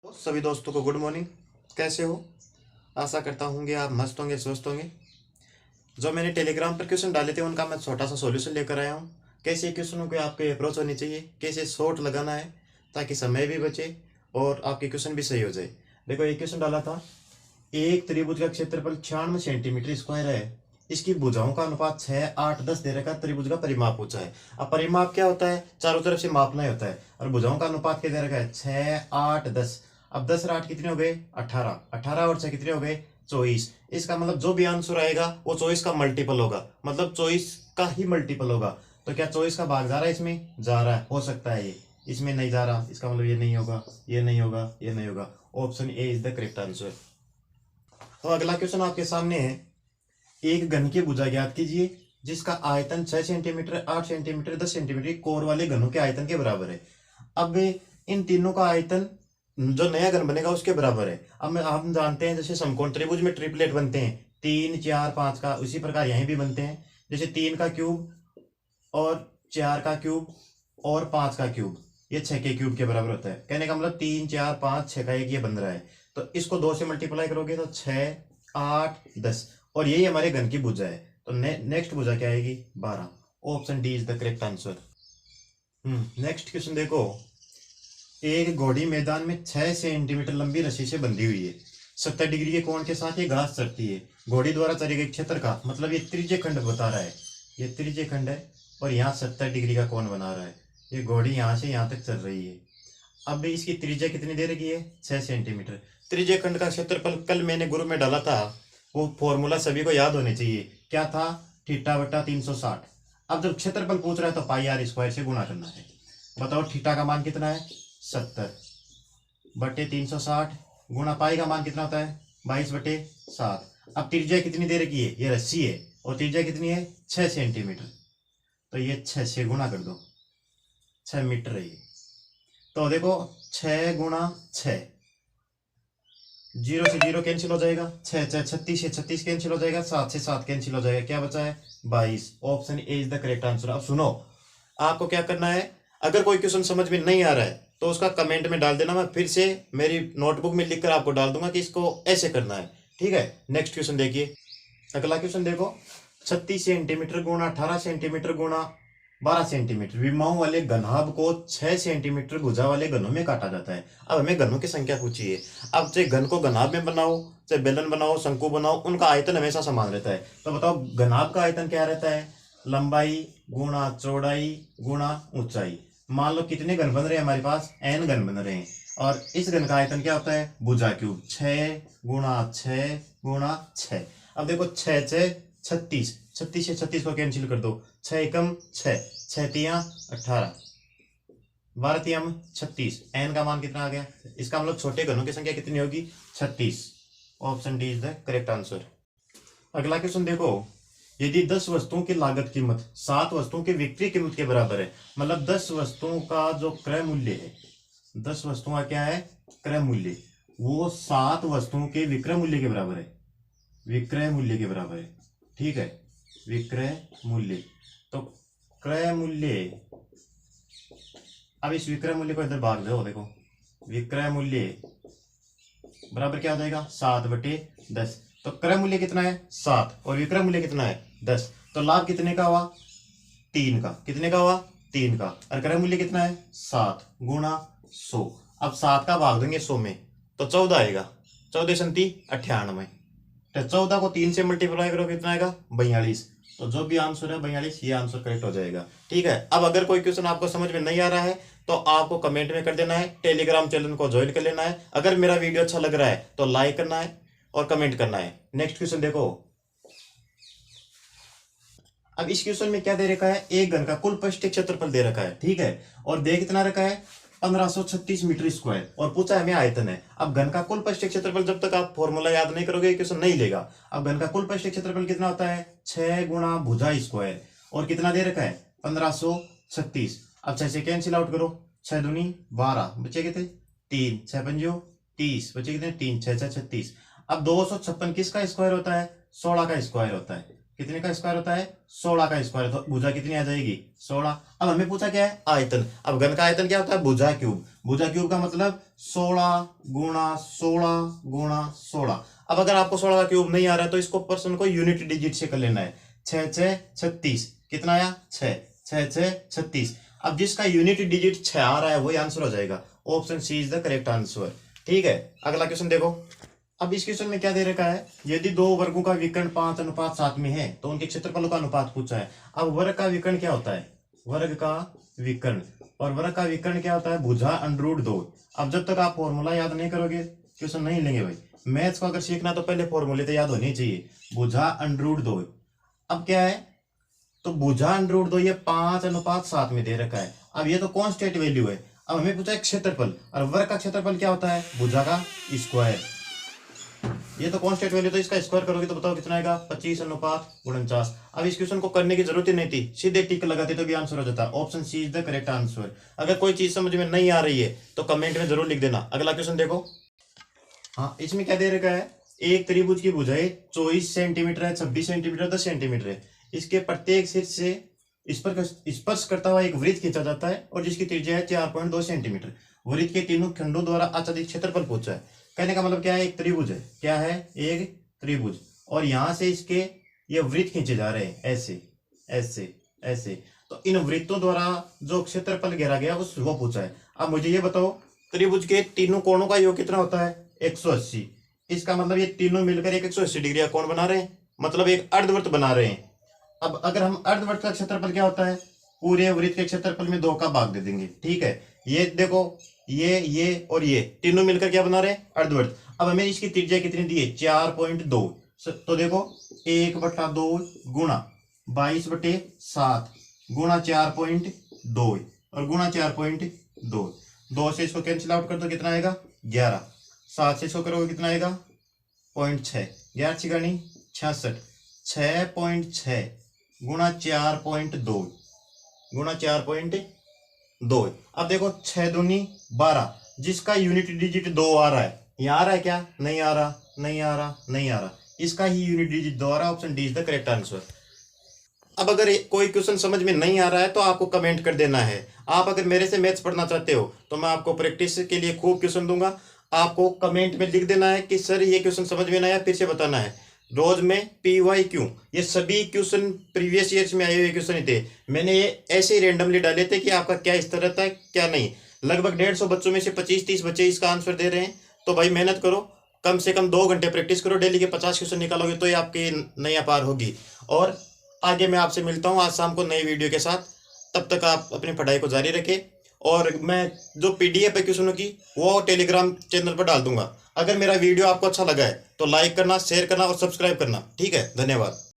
सभी दोस्तों को गुड मॉर्निंग। कैसे हो? आशा करता हूँ आप मस्त होंगे, स्वस्थ होंगे। जो मैंने टेलीग्राम पर क्वेश्चन डाले थे उनका मैं छोटा सा सॉल्यूशन लेकर आया हूँ। कैसे क्वेश्चनों को आपके अप्रोच होनी चाहिए, कैसे शॉर्ट लगाना है ताकि समय भी बचे और आपके क्वेश्चन भी सही हो जाए। देखो, एक क्वेश्चन डाला था, एक त्रिभुज का क्षेत्रफल 96 सेंटीमीटर स्क्वायर है, इसकी भुजाओं का अनुपात 6, 8, 10 दे रखा है, त्रिभुज का परिमाप पूछा है। अब परिमाप क्या होता है? चारों तरफ से मापना ही होता है। और भुजाओं का अनुपात क्या दे रखा है? 6, 8, 10। अब 10 और 8 कितने हो गए? 18। 18 और 6 कितने हो गए? 24। इसका मतलब जो भी आंसर आएगा वो 24 का मल्टीपल होगा, मतलब 24 का ही मल्टीपल होगा। तो क्या 24 का भाग जा रहा है? इसमें जा रहा है। हो सकता है ये इसमें नहीं जा रहा, इसका मतलब ये नहीं होगा, ये नहीं होगा, ये नहीं होगा। Option A is the correct answer. तो अगला क्वेश्चन आपके सामने है, एक घन की भुजा ज्ञात कीजिए जिसका आयतन 6 सेंटीमीटर, 8 सेंटीमीटर, 10 सेंटीमीटर कोर वाले घनों के आयतन के बराबर है। अब इन तीनों का आयतन जो नया घन बनेगा उसके बराबर है। अब हम जानते हैं जैसे समकोण त्रिभुज में ट्रिपलेट बनते हैं 3, 4, 5 का, उसी प्रकार यहीं भी बनते हैं। जैसे 3 का क्यूब और 4 का क्यूब और 5 का क्यूब, ये 6 के क्यूब के बराबर होता है। कहने का मतलब 3, 4, 5, 6 का एक ये बन रहा है। तो इसको 2 से मल्टीप्लाई करोगे तो 6, 8, 10, और यही हमारे घन की भुजा है। तो नेक्स्ट भुजा क्या आएगी? 12। Option D is the correct answer. Next question देखो, एक घोड़ी मैदान में 6 सेंटीमीटर लंबी रस्सी से बंधी हुई है। 70 डिग्री के कोण के साथ ये घास चरती है। घोड़ी द्वारा चरे गए क्षेत्र का, मतलब ये त्रिज्य खंड बता रहा है, ये त्रिज्य खंड है और यहाँ 70 डिग्री का कोण बना रहा है। ये घोड़ी यहाँ से यहाँ तक चल रही है। अब इसकी त्रिज्या कितनी दे रखी है? 6 सेंटीमीटर। त्रिज्य खंड का क्षेत्रफल कल मैंने गुरु में डाला था, वो फॉर्मूला सभी को याद होने चाहिए। क्या था? थीटा बटा 360। अब जब क्षेत्रफल पूछ रहा है तो पाई आर स्क्वायर से गुणा करना है। बताओ थीटा का मान कितना है? 70 बटे 360 गुणा पाई का मान कितना होता है? 22/7। अब त्रिज्या कितनी दे रखी है? ये रस्सी है और त्रिज्या कितनी है? 6 सेंटीमीटर। तो ये 6 से गुणा कर दो, 6 मीटर है ये। तो देखो 6 गुणा 6, 0 से 0 कैंसिल हो जाएगा, 6 6 36 से 36 कैंसिल हो जाएगा, 7 से 7 कैंसिल हो जाएगा, क्या बचा है? 22। Option A is the correct answer. अब सुनो, आपको क्या करना है, अगर कोई क्वेश्चन समझ में नहीं आ रहा है तो उसका कमेंट में डाल देना, मैं फिर से मेरी नोटबुक में लिखकर आपको डाल दूंगा कि इसको ऐसे करना है। ठीक है, नेक्स्ट क्वेश्चन देखिए। अगला क्वेश्चन देखो, 36 सेंटीमीटर गुणा 18 सेंटीमीटर गुणा 12 सेंटीमीटर विमाओं वाले घनाभ को 6 सेंटीमीटर भुजा वाले घनों में काटा जाता है। अब हमें घनों की संख्या पूछी है। अब चाहे घन को घनाभ में बनाओ, चाहे बेलन बनाओ, शंकु बनाओ, उनका आयतन हमेशा समान रहता है। तो बताओ घनाभ का आयतन क्या रहता है? लंबाई गुणा चौड़ाई गुणा ऊंचाई। मान लो कितने घन बन रहे हैं हमारे पास? n घन बन रहे हैं। और इस घन का आयतन क्या होता है? भुजा क्यूब 6 गुणा 6 गुणा 6। अब देखो 6 6 36, 36 से 36 को कैंसिल कर दो, 6 एकम 6, 6 तिया 18, 12 तियम 36। n का मान कितना आ गया? इसका मतलब छोटे घनों की संख्या कितनी होगी? 36। Option D is the correct answer. अगला क्वेश्चन देखो, यदि 10 वस्तुओं की लागत कीमत 7 वस्तुओं की विक्रय कीमत के बराबर है, मतलब 10 वस्तुओं का जो क्रय मूल्य है, 10 वस्तुओं का क्या है? क्रय मूल्य, वो 7 वस्तुओं के विक्रय मूल्य के बराबर है। विक्रय मूल्य के बराबर है। ठीक है, विक्रय मूल्य। तो क्रय मूल्य, अब इस विक्रय मूल्य को इधर भाग दो, देखो विक्रय मूल्य बराबर क्या हो जाएगा? 7/10। तो क्रय मूल्य कितना है? 7 और विक्रय मूल्य कितना है? 10। तो लाभ कितने का हुआ? 3 का। कितने का हुआ? 3 का। और क्रय मूल्य कितना है? 7 गुणा 100। अब 7 का भाग देंगे 100 में तो 14 आएगा। 14 संती 98। तो 14 को 3 से मल्टीप्लाई करो, कितना आएगा? 42। तो जो भी आंसर है 42, ये आंसर करेक्ट हो जाएगा। ठीक है, अब अगर कोई क्वेश्चन आपको समझ में नहीं आ रहा है तो आपको कमेंट में कर देना है, टेलीग्राम चैनल को ज्वाइन कर लेना है। अगर मेरा वीडियो अच्छा लग रहा है तो लाइक करना है और कमेंट करना है। नेक्स्ट क्वेश्चन देखो, अब इस क्वेश्चन में क्या दे रखा है? एक घन का कुल पृष्ठीय क्षेत्रफल दे रखा है। ठीक है, और दे कितना रखा है? 1536 मीटर स्क्वायर, और पूछा है हमें आयतन है। अब घन का कुल पृष्ठीय क्षेत्रफल, जब तक आप फॉर्मूला याद नहीं करोगे क्वेश्चन नहीं लेगा। अब घन का कुल पृष्ठीय क्षेत्रफल कितना होता है? 6 गुणा भुजा स्क्वायर, और कितना दे रखा है? 1536। अब 6 से कैंसिल आउट करो, 6 दूनी 12, बचे कितने? 3, 6 पंजो 30, बचे कितने? 3, 6 6 36। अब 256 किसका स्क्वायर होता है? 16 का स्क्वायर होता है। कितने का स्क्वायर होता है? 16 का स्क्वायर। तो भुजा कितनी आ जाएगी? 16। अब हमें पूछा क्या है? आयतन। अब घन का आयतन क्या होता है? भुजा क्यूब। भुजा क्यूब का मतलब 16 गुणा 16 गुणा 16। अब अगर आपको 16 का क्यूब नहीं आ रहा है तो इसको पर्सन को यूनिट डिजिट से कर लेना है। 6 6 36। कितना आया? 6 6 6 36। अब जिसका यूनिट डिजिट 6 आ रहा है वही आंसर हो जाएगा। Option C is the correct answer. ठीक है, अगला क्वेश्चन देखो। अब इस क्वेश्चन में क्या दे रखा है? यदि दो वर्गों का विकर्ण 5:7 में है तो उनके क्षेत्रफलों का अनुपात पूछा है। अब वर्ग का विकर्ण क्या होता है? वर्ग का विकर्ण। और वर्ग का विकर्ण क्या होता है? भुजा अंडर रूट 2। अब जब तक आप फॉर्मूला याद नहीं करोगे क्वेश्चन नहीं लेंगे भाई। मैथ्स को अगर सीखना तो पहले फॉर्मूले तो याद होने चाहिए। भुजा अंडर रूट 2। अब क्या है? तो भुजा अंडर रूट 2 ये 5:7 में दे रखा है। अब ये तो कांस्टेंट वैल्यू है। अब हमें पूछा है क्षेत्रफल, और वर्ग का क्षेत्रफल क्या होता है? भुजा का स्क्वायर। ये तो कांस्टेंट वैल्यू, तो इसका स्क्वायर करोगे तो बताओ कितना आएगा? 25:49। अब इस क्वेश्चन को करने की जरूरत ही नहीं थी, सीधे टिक लगाते तो भी आंसर हो जाता। Option C is the correct answer. अगर कोई चीज समझ में नहीं आ रही है तो कमेंट में जरूर लिख देना। अगला क्वेश्चन देखो। हाँ, इसमें क्या दे रखा है? एक त्रिभुज की भुजाएं 24 सेंटीमीटर है, 26 सेंटीमीटर, 10 सेंटीमीटर है। इसके प्रत्येक शीर्ष से स्पर्श करता हुआ एक वृत्त खींचा जाता है और जिसकी त्रिज्या है 4.2 सेंटीमीटर। वृत्त के तीनों खंडों द्वारा आच्छादित क्षेत्रफल पूछा है। कहने का मतलब क्या है? एक त्रिभुज है। क्या है? एक त्रिभुज। और यहां से इसके ये वृत्त खींचे जा रहे हैं, ऐसे ऐसे ऐसे। तो इन वृत्तों द्वारा जो क्षेत्रफल घेरा गया उस वो पूछा है। अब मुझे ये बताओ, त्रिभुज के तीनों कोणों का योग कितना होता है? 180। इसका मतलब ये तीनों मिलकर एक 180 डिग्री का कोण बना रहे हैं, मतलब एक अर्धवृत्त बना रहे हैं। अब अगर हम अर्धवृत्त का क्षेत्रफल क्या होता है? पूरे वृत्त के क्षेत्रफल में 2 का भाग दे देंगे। ठीक है, ये देखो, ये और ये तीनों मिलकर क्या बना रहे हैं? अर्धवृत्त। अब हमें इसकी त्रिज्या कितनी दी है? 4.2। तो देखो 1/2 गुणा 22/7 गुणा 4.2 और गुणा 4.2। 2 से इसको कैंसिल आउट कर दो, कितना आएगा? 11। 7 से इसको करोगे कितना आएगा? 0.6। 11 छिगानी 66। 6.6 गुणा 4.2 गुणा 4.2। अब देखो 6 दूनी 12, जिसका यूनिट डिजिट 2 आ रहा है। यहाँ आ रहा है क्या? नहीं आ रहा, नहीं आ रहा, नहीं आ रहा। इसका ही यूनिट डिजिट 2 आ रहा है। Option D is the correct answer. अब अगर कोई क्वेश्चन समझ में नहीं आ रहा है तो आपको कमेंट कर देना है। आप अगर मेरे से मैथ्स पढ़ना चाहते हो तो मैं आपको प्रैक्टिस के लिए खूब क्वेश्चन दूंगा। आपको कमेंट में लिख देना है कि सर ये क्वेश्चन समझ में नहीं आया, फिर से बताना है। रोज में PYQ ये सभी क्वेश्चन प्रीवियस ईयर्स में आए हुए क्वेश्चन ही थे। मैंने ये ऐसे ही रेंडमली डाले थे कि आपका क्या स्तर रहता है क्या नहीं। लगभग 150 बच्चों में से 25-30 बच्चे इसका आंसर दे रहे हैं। तो भाई मेहनत करो, कम से कम 2 घंटे प्रैक्टिस करो, डेली के 50 क्वेश्चन निकालोगे तो ये आपकी नई पार होगी। और आगे मैं आपसे मिलता हूँ आज शाम को नई वीडियो के साथ। तब तक आप अपनी पढ़ाई को जारी रखें। और मैं जो PDF है क्वेश्चनों की वो टेलीग्राम चैनल पर डाल दूंगा। अगर मेरा वीडियो आपको अच्छा लगा है तो लाइक करना, शेयर करना और सब्सक्राइब करना। ठीक है, धन्यवाद।